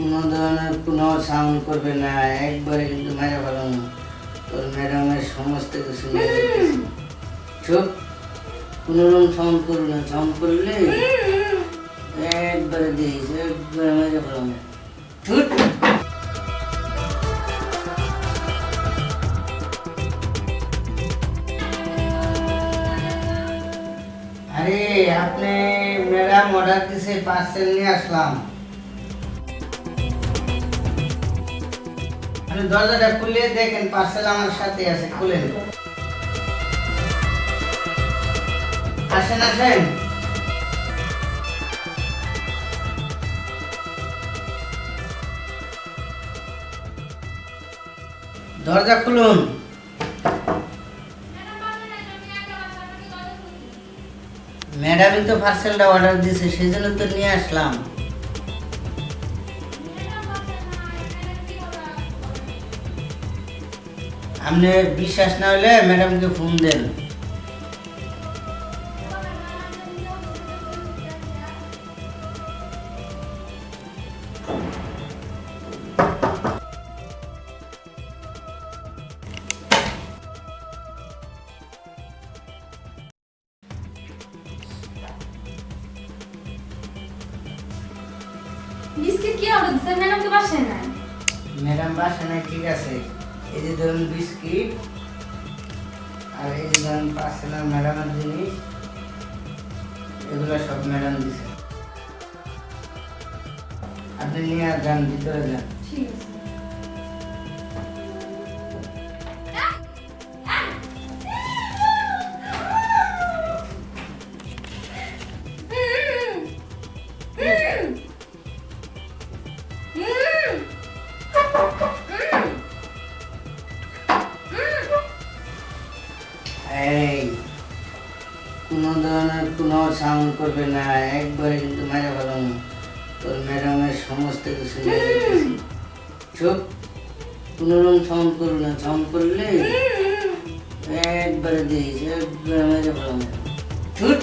কোনো ধরনের কোনো সাউন্ড করবে না, একবারে কিন্তু মেরে ফেলাম। তোর ম্যাডামের সমস্ত কিছু নিয়ে যেতেছি। চুপ, কোনো রকম সাউন্ড করবে না, সাউন্ড করলে একবারে দিস, একবারে মেরে ফেলাম। চুপ। আরে আপনি ম্যাডাম অর্ডার দিছে, পার্সেল নিয়ে আসলাম। আপনি দরজাটা খুলে দেখেন, পার্সেল আমার সাথে আছে, খুলেন। আসেন আসেন। দরজা খুলুন। ম্যাডামই তো পার্সেলটা অর্ডার দিয়েছে, সেই জন্য তো নিয়ে আসলাম। আপনি বিশ্বাস না হলে ম্যাডামকে ফোন দেন। বিস্কিট কি অর্ডার দিছেন? ম্যাডামকে বাসায় নাই। ম্যাডাম বাসা নাই, ঠিক আছে। এই যে ধরুন বিস্কিট, আর এই যে ধরুন পার্সেলার ম্যাডামের জিনিস, এগুলো সব ম্যাডাম দিছে। আপনি নিয়ে আর যান, ভিতরে যান। ঠিক আছে। এই কোনো ধরনের কোনো সাউন্ড করবে না, একবারে কিন্তু মেরে ফেলাম। তোর ম্যাডামের সমস্ত কিছু নিয়ে যেতেছি। চুপ, কোনো রকম সাউন্ড করবে না, সাউন্ড করলে একবারে দিস, একবারে মেরে ফেলাম। চুপ।